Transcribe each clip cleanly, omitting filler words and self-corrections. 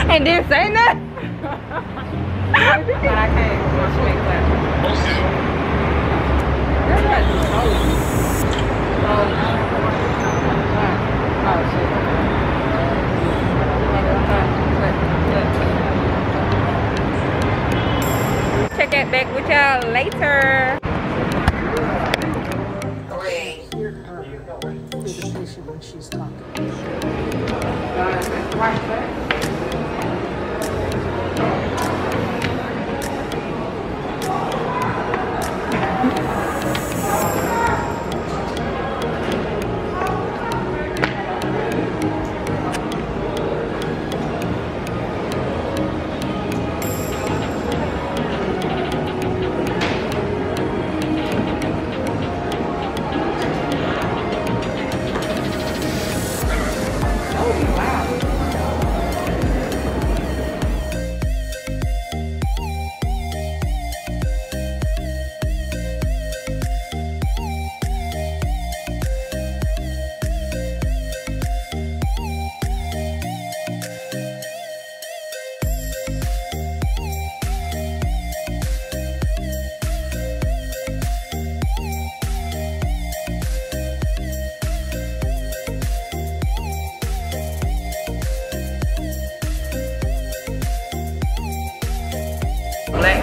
And didn't say nothing. But I can't. My swing clap. That's not too cold. Oh shit. Check it back with y'all later. When she's talking.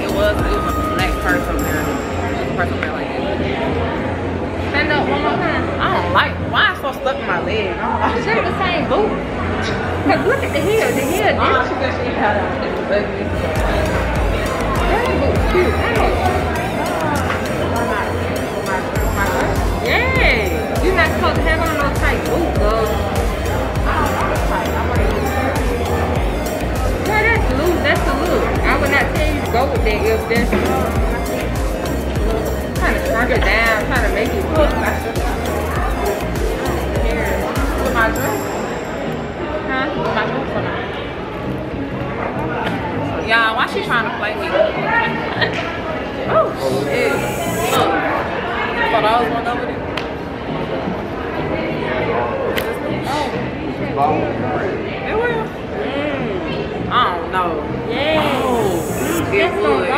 It was a black person there. Person there like that. Stand up one more time. I don't like it. Why is it so stuck in my leg? It's just the same boot. Cause look at the heel. The heel. Oh, she said she had it. It's ugly. That boot's cute. Yeah. You're not supposed to have on no tight boot, girl. Yeah, that's loose. That's the look. I would not tell you to go with that if that's trying to shrunk it down, trying to make it look like here. With my dress? Huh? With my dress or not? Y'all, why she trying to play me? Oh shit. Look. Thought I was one over there. Oh. It will. I don't know. Yeah. Oh, it would. I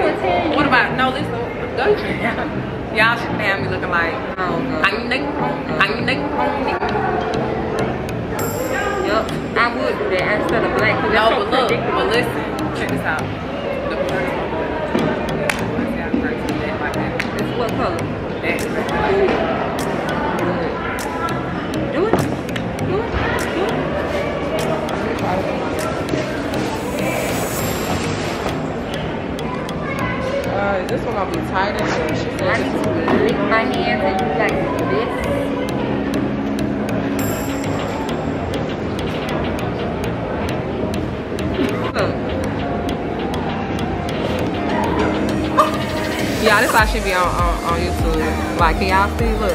would tell you. What about, no, listen. Y'all should have me looking like, Yup, I would do that instead of black. No, but look, but listen, check this out. The first one. Let's see how the first one is like that. It's what color? That. Do it. Do it. Do it. Do it. Is this one gonna be tighter? She said I need to lick my hands and do like this. Yeah, this how she be on YouTube. Like, can y'all see? Look.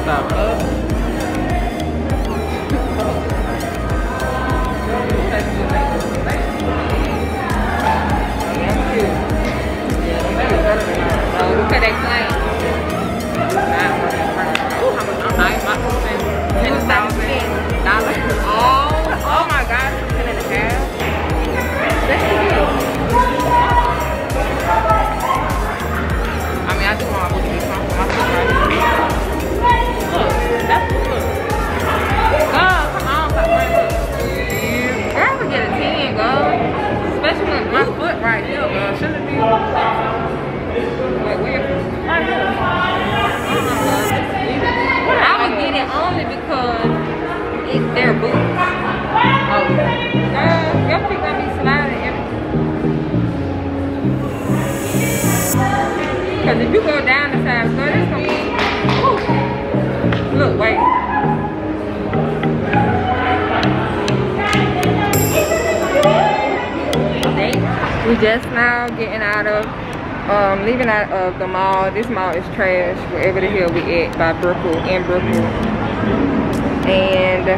So, look at that claim. $10,000. Oh my God, $10.5. That's cute. I mean, I just want my foot to be comfortable. My foot right here. Look, that's good. Oh, come on, stop playing. Girl, I would get a 10, girl. Especially with my foot right here, girl. Shouldn't it be like weird? Right here. I would get it only because it's their boots. Oh, girl, your feet gonna be sliding everything. Because if you go down the side, so it's gonna be. Woo. Look, wait. We just now getting out of, leaving out of the mall. This mall is trash, wherever the hell we at, by Brookwood, in Brookwood. And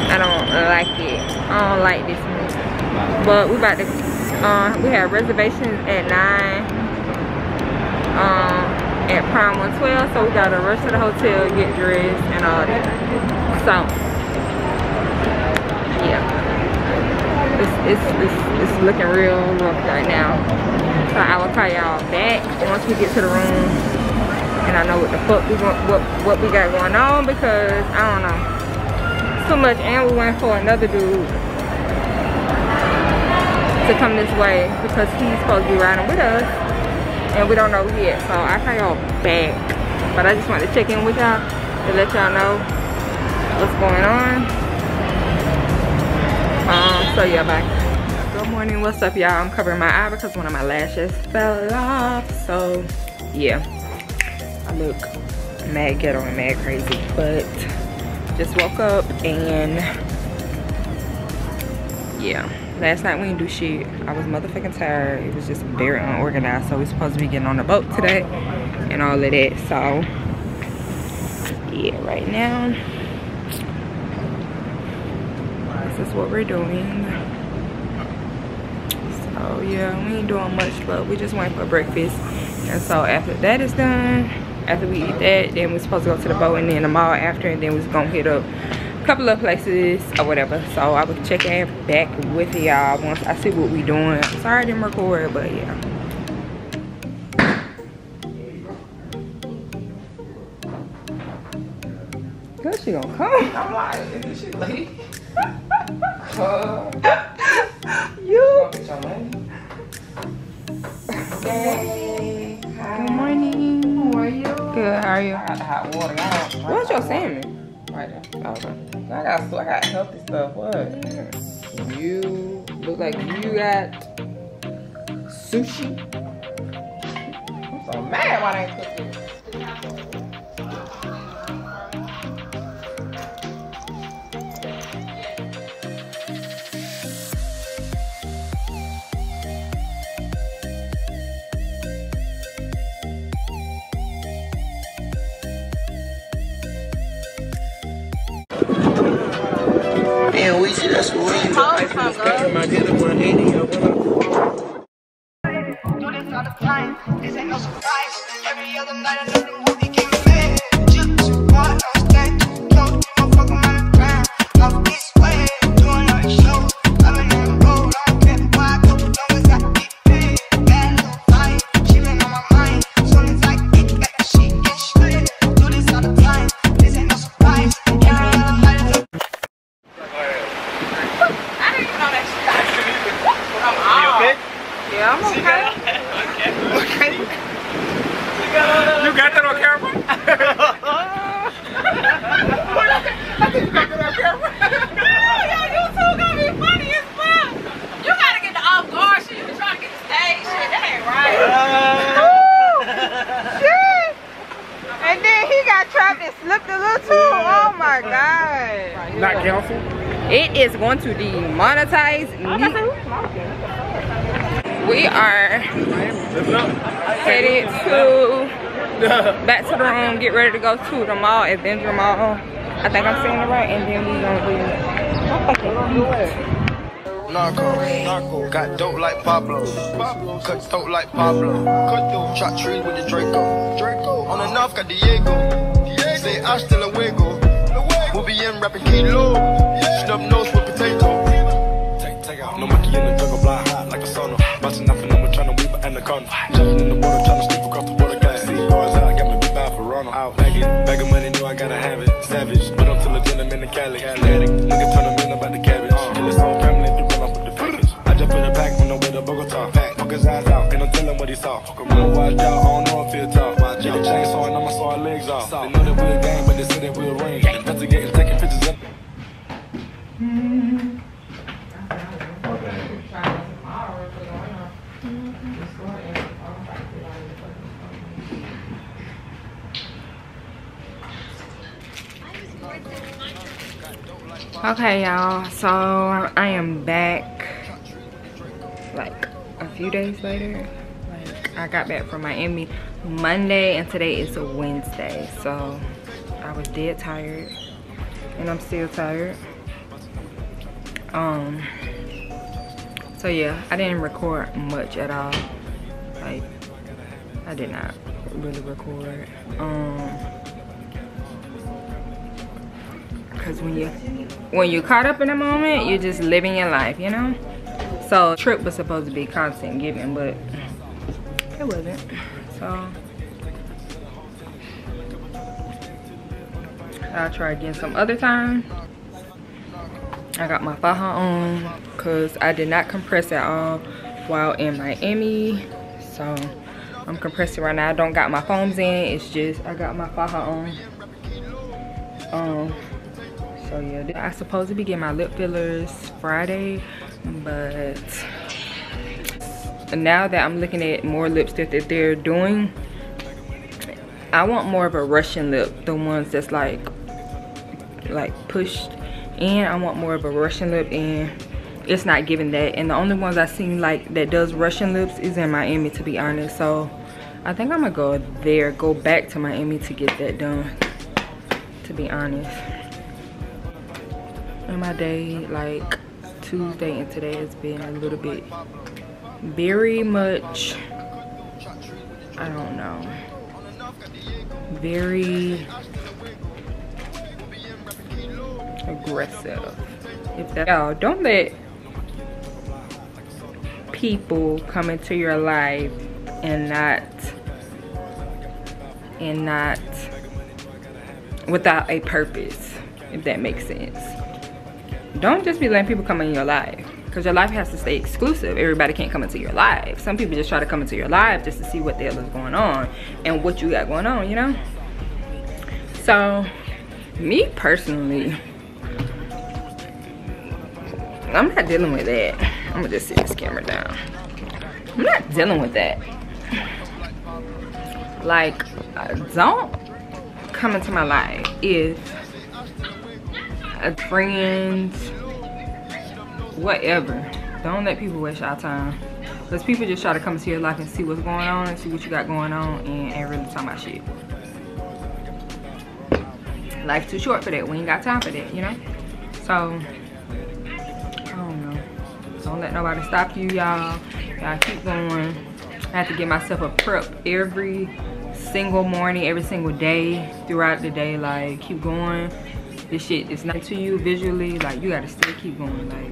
I don't like it. I don't like this one. But we about to, we have reservations at 9 at Prime 112, so we gotta rush to the hotel, get dressed and all that. So yeah, it's looking real rough right now. So I will call y'all back once we get to the room and I know what the fuck what we got going on, because I don't know, too much. And we went for another dude to come this way because he's supposed to be riding with us and we don't know yet. So I call y'all back, but I just wanted to check in with y'all to let y'all know what's going on. So yeah, bye. Good morning, what's up y'all? I'm covering my eye because one of my lashes fell off. So yeah, I look mad ghetto and mad crazy, but just woke up and yeah, last night we didn't do shit. I was motherfucking tired. It was just very unorganized. So we're supposed to be getting on the boat today and all of that. So yeah, right now this is what we're doing. So yeah, we ain't doing much, but we just went for breakfast. And so after that is done, after we eat that, then we're supposed to go to the boat and then the mall after, and then we're gonna hit up a couple of places or whatever. So I will check in back with y'all once I see what we doing. Sorry I didn't record, but yeah. Girl, she gonna come. I'm like, is she late? You. Hey. Good morning. How are you? Good. How are you? I got the hot water. What's your salmon? Right there. Okay. I got healthy stuff. What? You look like you got sushi. I'm so mad why they ain't cook this. Man, we see that's what we do. I feel this my dinner 180 or whatever. This ain't no surprise. Every other night another movie came in. Just one thing. Close, motherfucker on the ground. Off this way, doing all the show. I've been on the road, I don't care why I go. Long as I get paid. Bad little fight. She been on my mind. Soon as I get back, she get straight. Do this all the time. This ain't no surprise. Every other night another. Yeah, I'm okay. Okay. You got that on camera? I think you got that on camera. Yeah, you two gonna be funny as fuck. You gotta get the off guard shit. You be trying to get the stage shit. That ain't right. Shit. And then he got trapped and slipped a little too. Oh my god. Not counsel? It is going to demonetize me. We are headed to back to the room, get ready to go to the mall, Adventure Mall. I think I'm saying it right, and then we gonna do Narco, got dope like Pablo, cut dope like Pablo, chop trees with the Draco, on the north got Diego, say hasta luego, we'll be in rapping kilo, snub nose with potato. Take out, no monkey in the jungle, fly high like a sauna, bouncing off and I'm trying to weave an anaconda, jumping in the water, trying to sleep across the water, got see cars out, got me big for Ronald, out bag of money, know I gotta have it, savage, but I'm still a gentleman in Cali, athletic, nigga turn them in about the cabbage, and it's all family. Jump in the pack on the way to Bogota. Fuck his eyes out, and I'm telling what he saw. I'ma watch out, I don't know if he'll talk. Get the chainsaw and I'ma saw our legs off. They know that we're a gang, but they say that we're a ring. Investigating, taking pictures of. Okay, y'all, so I am back like a few days later. Like, I got back from Miami Monday and today is a Wednesday, so I was dead tired and I'm still tired. So yeah, I didn't record much at all. Like, I did not really record. Because when you're caught up in a moment, you're just living your life, you know? So trip was supposed to be constant giving, but it wasn't. So I'll try again some other time. I got my faja on because I did not compress at all while in Miami. So I'm compressing right now. I don't got my foams in. It's just I got my faja on. So yeah, I supposed to be getting my lip fillers Friday, but now that I'm looking at more lipstick that they're doing, I want more of a Russian lip, the ones that's like pushed in. I want more of a Russian lip, and it's not giving that. And the only ones I seen like that does Russian lips is in Miami, to be honest. So I think I'm gonna go back to Miami to get that done, to be honest. And my day, like Tuesday and today, has been a little bit very much, I don't know, very aggressive. Y'all, don't let people come into your life and not without a purpose, if that makes sense. Don't just be letting people come in your life, because your life has to stay exclusive. Everybody can't come into your life. Some people just try to come into your life just to see what the hell is going on and what you got going on, you know? So me personally, I'm not dealing with that. I'm gonna just sit this camera down. I'm not dealing with that. Like, don't come into my life if a friend, whatever. Don't let people waste your time, because people just try to come into your life and see what's going on and see what you got going on and ain't really talking about shit. Life's too short for that. We ain't got time for that, you know? So I don't know. Don't let nobody stop you, y'all. Y'all keep going. I have to get myself a prep every single morning, every single day throughout the day. Like, keep going. This shit is not to you visually. Like, you gotta still keep going. Like,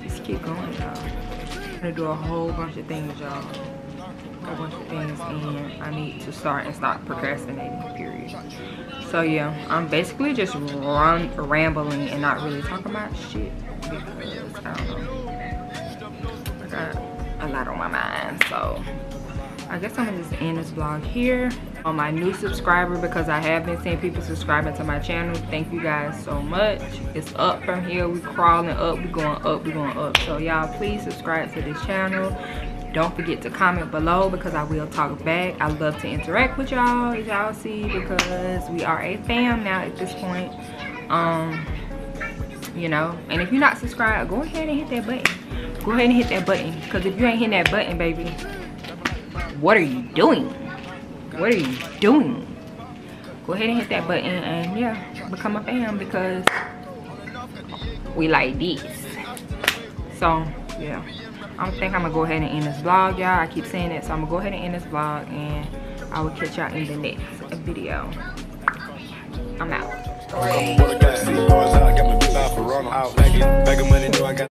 just keep going, y'all. I'm gonna do a whole bunch of things, y'all. A bunch of things, and I need to start and stop procrastinating, period. So yeah, I'm basically just rambling and not really talking about shit, because I don't know, I got a lot on my mind. So I guess I'm gonna just end this vlog here. On my new subscriber, because I have been seeing people subscribing to my channel, thank you guys so much. It's up from here. We crawling up, we going up, we going up. So y'all, please subscribe to this channel. Don't forget to comment below, because I will talk back. I love to interact with y'all, as y'all see, because we are a fam now at this point. You know, and if you're not subscribed, go ahead and hit that button. go ahead and hit that button. Because if you ain't hitting that button, baby, what are you doing? What are you doing? Go ahead and hit that button and yeah, become a fan because we like this. So yeah, I think I'm gonna go ahead and end this vlog, y'all. I keep saying it, so I'm gonna go ahead and end this vlog and I will catch y'all in the next video. I'm out.